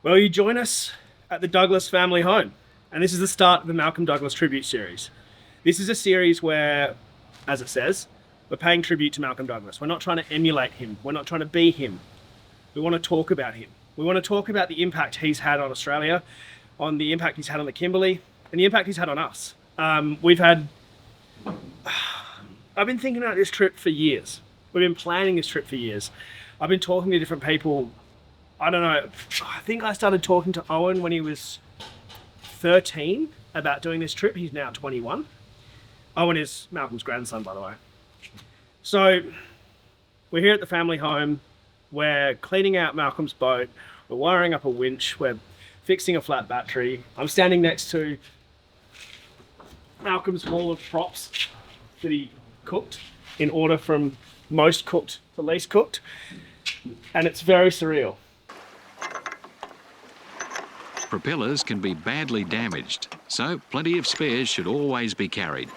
Well, you join us at the Douglas family home, and this is the start of the Malcolm Douglas tribute series. This is a series where, as it says, we're paying tribute to Malcolm Douglas. We're not trying to emulate him. We're not trying to be him. We want to talk about him. We want to talk about the impact he's had on Australia, on the impact he's had on the Kimberley, and the impact he's had on us. I've been thinking about this trip for years. We've been planning this trip for years. I've been talking to different people. I don't know, I think I started talking to Owen when he was 13 about doing this trip. He's now 21. Owen is Malcolm's grandson, by the way. So we're here at the family home. We're cleaning out Malcolm's boat. We're wiring up a winch. We're fixing a flat battery. I'm standing next to Malcolm's wall of props that he cooked in order from most cooked to least cooked. And it's very surreal. Propellers can be badly damaged, so plenty of spares should always be carried.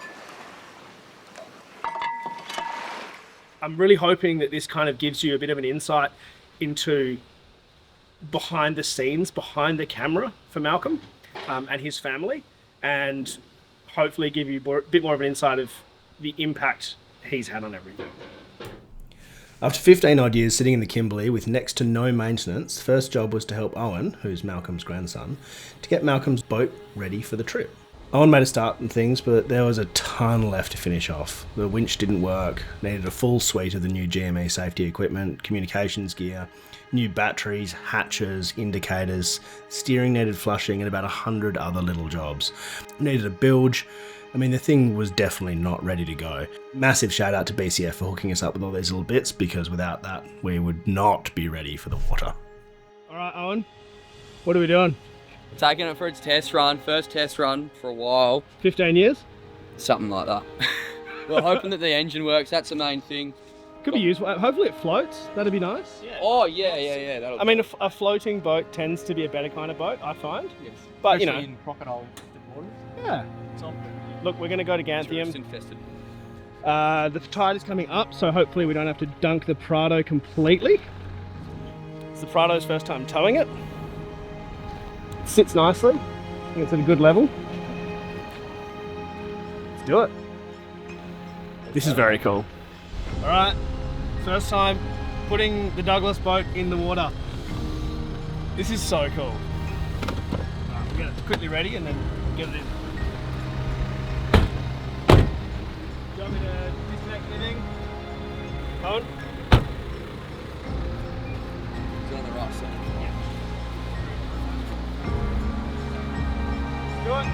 I'm really hoping that this kind of gives you a bit of an insight into behind the scenes, behind the camera for Malcolm and his family, and hopefully give you a bit more of an insight of the impact he's had on everything. After 15 odd years sitting in the Kimberley with next to no maintenance, the first job was to help Owen, who's Malcolm's grandson, to get Malcolm's boat ready for the trip. Owen made a start and things, but there was a ton left to finish off. The winch didn't work, needed a full suite of the new GME safety equipment, communications gear, new batteries, hatches, indicators, steering needed flushing, and about 100 other little jobs. Needed a bilge. I mean, the thing was definitely not ready to go. Massive shout out to BCF for hooking us up with all these little bits, because without that, we would not be ready for the water. All right, Owen, what are we doing? Taking it for its test run, first test run for a while. 15 years? Something like that. We're hoping that the engine works, that's the main thing. Could be used. Hopefully it floats. That'd be nice. Yeah. Oh, yeah. I mean, a floating boat tends to be a better kind of boat, I find. Yes. But, especially you know. in crocodile waters. Yeah. Look, we're going to go to Ganthium. Infested. The tide is coming up, so hopefully we don't have to dunk the Prado completely. It's the Prado's first time towing it. It sits nicely. I think it's at a good level. Let's do it. This is very cool. All right, first time putting the Douglas boat in the water. This is so cool. All right, we'll get it quickly ready and then get it in. Do you want me to disconnect anything? Owen? It's on the right side. Do it.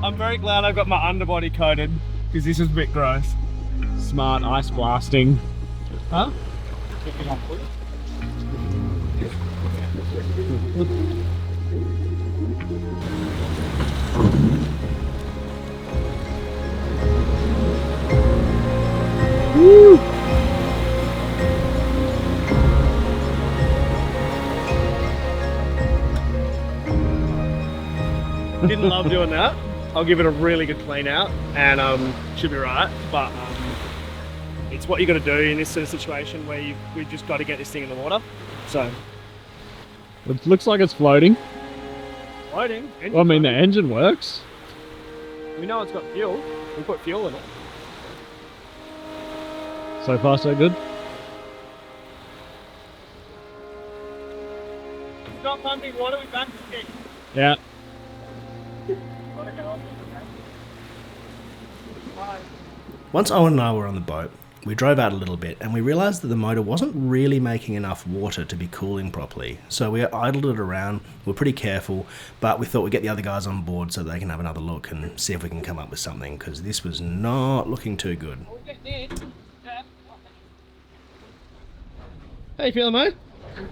I'm very glad I've got my underbody coated, because this is a bit gross. Smart ice blasting. Huh? Woo! Didn't love doing that. I'll give it a really good clean out and should be right. But it's what you got to do in this sort of situation where we've just got to get this thing in the water. So it looks like it's floating. Floating? Well, I mean, the engine works. We know it's got fuel. We put fuel in it. So far, so good. Stop pumping water with back to kick. Yeah. Once Owen and I were on the boat, we drove out a little bit and we realised that the motor wasn't really making enough water to be cooling properly. So we idled it around, we were pretty careful, but we thought we'd get the other guys on board so they can have another look and see if we can come up with something, because this was not looking too good. How you feeling, mate?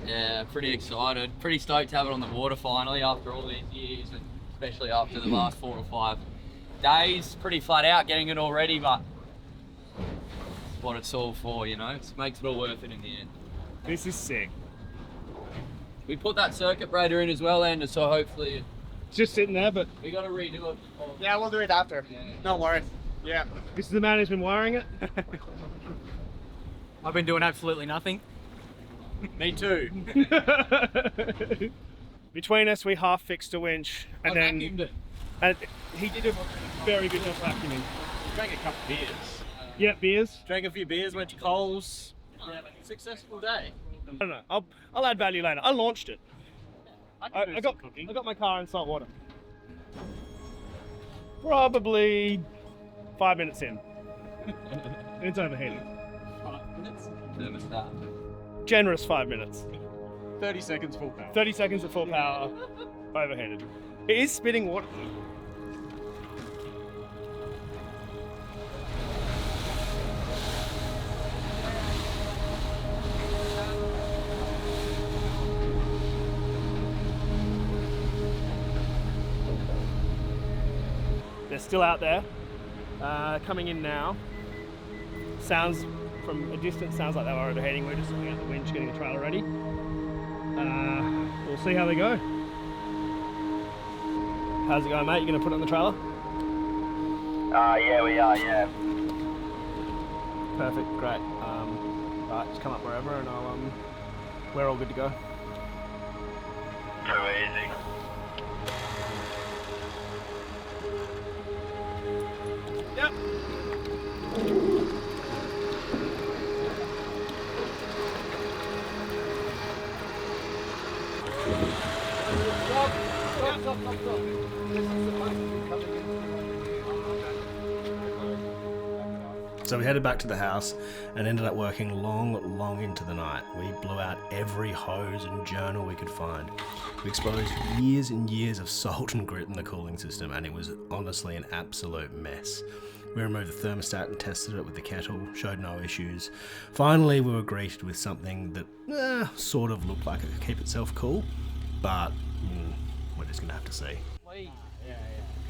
Yeah, pretty excited. Pretty stoked to have it on the water finally after all these years, and especially after the last 4 or 5 days, pretty flat out getting it all ready, but it's what it's all for, you know. It makes it all worth it in the end. This is sick. We put that circuit breaker in as well, and so hopefully It's just sitting there, but we got to redo it. Yeah, we'll do it after. Yeah. No worries. Yeah. this is the man who's been wiring it. I've been doing absolutely nothing. Me too. Between us, we half fixed a winch, and then he did a very good job vacuuming. Drank a couple of beers. Yeah, beers. Drank a few beers, went to Coles. Yeah, successful day. I don't know. I'll add value later. I launched it. I got my car in salt water. Probably 5 minutes in. And it's overheating. 5 minutes? Thermostat. Generous 5 minutes. 30 seconds full power. 30 seconds at full power. Overheated. It is spitting water. They're still out there, coming in now. Sounds from a distance sounds like they were overheating. We're just looking at the winch, getting the trailer ready. We'll see how they go. How's it going, mate? You gonna put it on the trailer? Yeah, we are, yeah. Perfect, great. Right, just come up wherever, and we're all good to go. Too easy. Yep. So we headed back to the house and ended up working long into the night. We blew out every hose and journal we could find. We exposed years and years of salt and grit in the cooling system, and it was honestly an absolute mess. We removed the thermostat and tested it with the kettle, showed no issues. Finally, we were greeted with something that sort of looked like it could keep itself cool, but we're just going to have to see.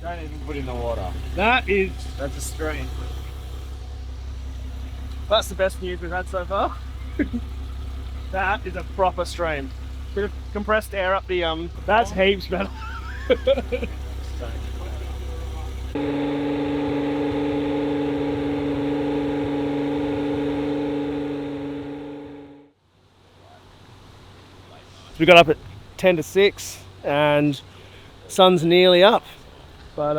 Don't even put in the water. That's That's a stream. That's the best news we've had so far. That is a proper stream. Bit of compressed air up the That's heaps better. So we got up at 10 to 6 and sun's nearly up. But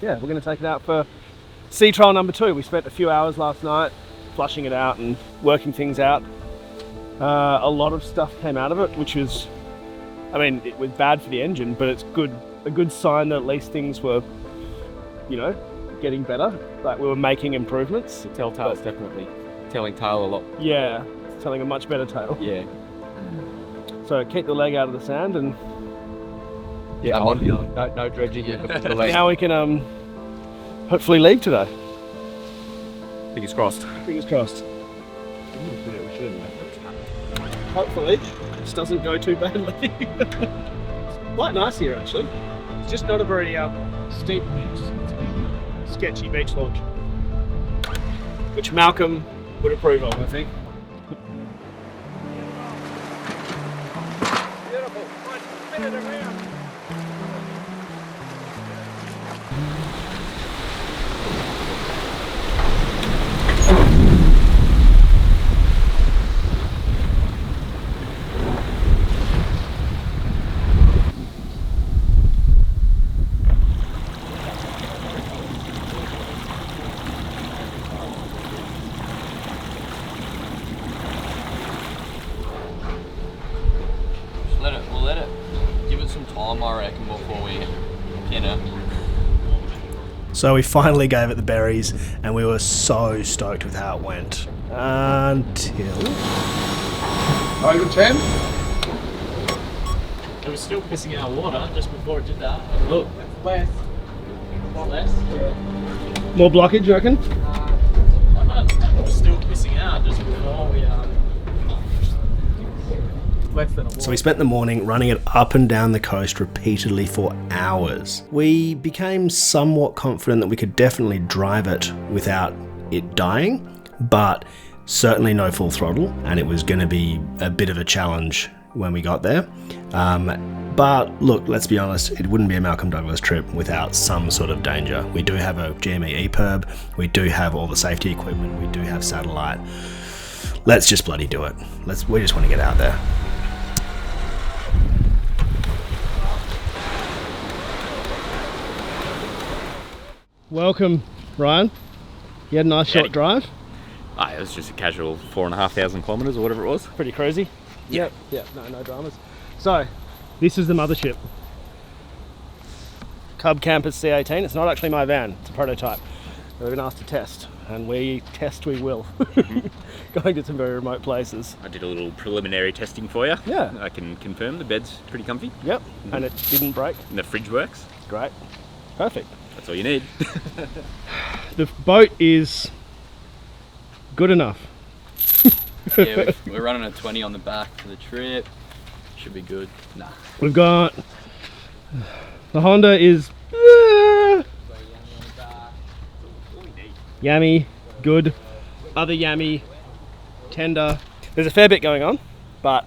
yeah, we're going to take it out for sea trial number 2. We spent a few hours last night flushing it out and working things out. A lot of stuff came out of it, which was, I mean, it was bad for the engine, but it's a good sign that at least things were, you know, getting better. Like we were making improvements. Telltale's definitely telling tale a lot. Yeah, it's telling a much better tale. Yeah. So keep the leg out of the sand, and Yeah, no dredging. Yeah. now we can hopefully leave today. Fingers crossed. Fingers crossed. Hopefully, this doesn't go too badly. Quite nice here, actually. It's just not a very steep beach. Sketchy beach launch, which Malcolm would approve of, I think. Beautiful. Spin it around. We'll let it give it some time, I reckon, before we pin it. So we finally gave it the berries, and we were so stoked with how it went. Until... Over 10? It was still pissing out water just before it did that. Look, Less. less. More blockage, you reckon? It was still pissing out just before we less than it was. So we spent the morning running it up and down the coast repeatedly for hours. We became somewhat confident that we could definitely drive it without it dying, but certainly no full throttle, and it was going to be a bit of a challenge when we got there. But look, let's be honest, it wouldn't be a Malcolm Douglas trip without some sort of danger. We do have a GME EPIRB, we do have all the safety equipment, we do have satellite. Let's just bloody do it. We just want to get out there. Welcome, Ryan. You had a nice short drive. It was just a casual 4,500 kilometres or whatever it was. Pretty crazy. Yep. No dramas. So, this is the mothership. Cub Campers C18. It's not actually my van. It's a prototype. We've been asked to test, and we will. Going to some very remote places. I did a little preliminary testing for you. Yeah. I can confirm the bed's pretty comfy. Yep. And it didn't break. And the fridge works. Great. Perfect. That's all you need. The boat is good enough. Yeah, we're running a 20 on the back for the trip. Should be good. Nah. We've got the Honda is yummy, good. Other yummy, tender. There's a fair bit going on, but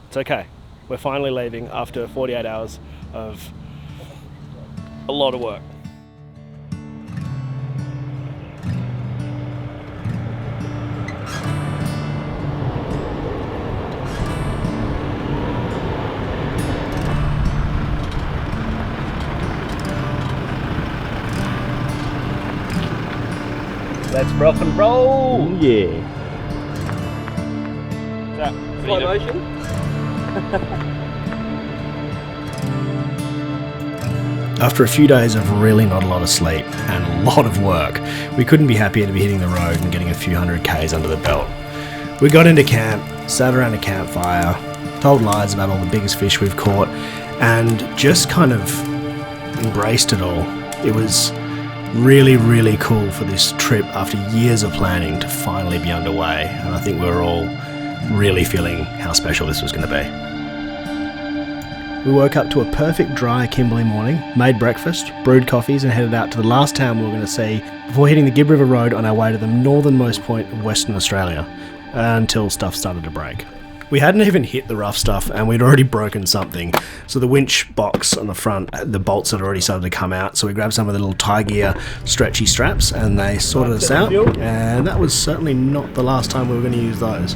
it's okay. We're finally leaving after 48 hours of a lot of work. Let's rock and roll! Yeah. Is that slow motion? After a few days of really not a lot of sleep and a lot of work, we couldn't be happier to be hitting the road and getting a few hundred Ks under the belt. We got into camp, sat around a campfire, told lies about all the biggest fish we've caught, and just kind of embraced it all. It was really, really cool for this trip after years of planning to finally be underway, and I think we were all really feeling how special this was going to be. We woke up to a perfect dry Kimberley morning, made breakfast, brewed coffees, and headed out to the last town we were going to see before hitting the Gibb River Road on our way to the northernmost point of Western Australia, until stuff started to break. We hadn't even hit the rough stuff and we'd already broken something. So the winch box on the front, the bolts had already started to come out. So we grabbed some of the little tie gear stretchy straps and they sorted us out. And that was certainly not the last time we were going to use those.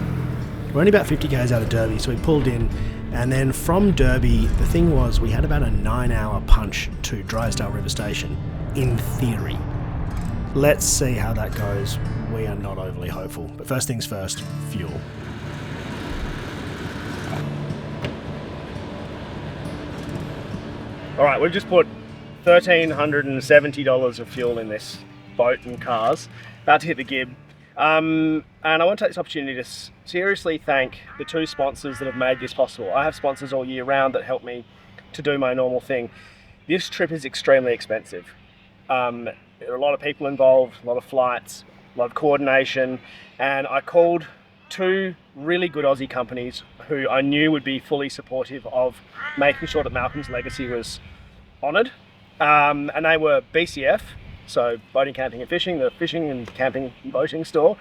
We're only about 50 k's out of Derby, so we pulled in. And then from Derby, the thing was we had about a 9-hour punch to Drysdale River Station, in theory. Let's see how that goes. We are not overly hopeful. But first things first, fuel. Alright, we've just put $1,370 of fuel in this boat and cars. About to hit the Gibb. And I want to take this opportunity to seriously thank the two sponsors that have made this possible. I have sponsors all year round that help me to do my normal thing. This trip is extremely expensive. There are a lot of people involved, a lot of flights, a lot of coordination, and I called two really good Aussie companies who I knew would be fully supportive of making sure that Malcolm's legacy was honoured. And they were BCF, so Boating, Camping and Fishing, the fishing and camping and boating store.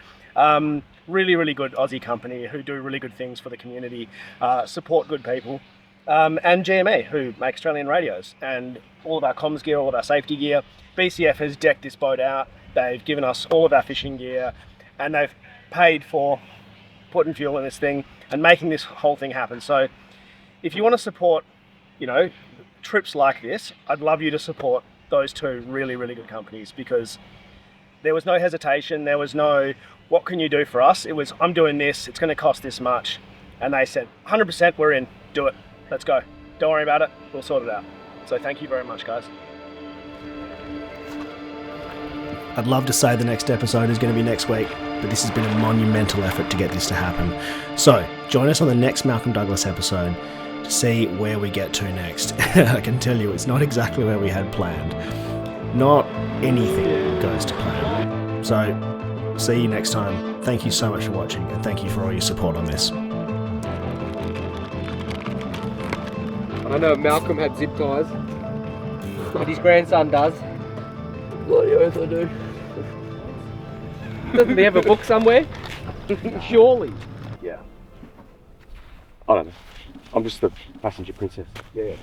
Really, really good Aussie company who do really good things for the community, support good people. And GME, who make Australian radios and all of our comms gear, all of our safety gear. BCF has decked this boat out. They've given us all of our fishing gear and they've paid for putting fuel in this thing and making this whole thing happen. So if you want to support, trips like this, I'd love you to support those two really, really good companies, because there was no hesitation. There was no, what can you do for us? It was, I'm doing this, it's going to cost this much. And they said, 100% we're in, do it, let's go. Don't worry about it, we'll sort it out. So thank you very much, guys. I'd love to say the next episode is going to be next week, but this has been a monumental effort to get this to happen. So join us on the next Malcolm Douglas episode to see where we get to next. I can tell you it's not exactly where we had planned. Not anything goes to plan. So see you next time. Thank you so much for watching, and thank you for all your support on this. I know Malcolm had zip ties. And his grandson does. Bloody oath I do. Doesn't he have a book somewhere? Surely. Yeah. I don't know. I'm just the passenger princess. Yeah,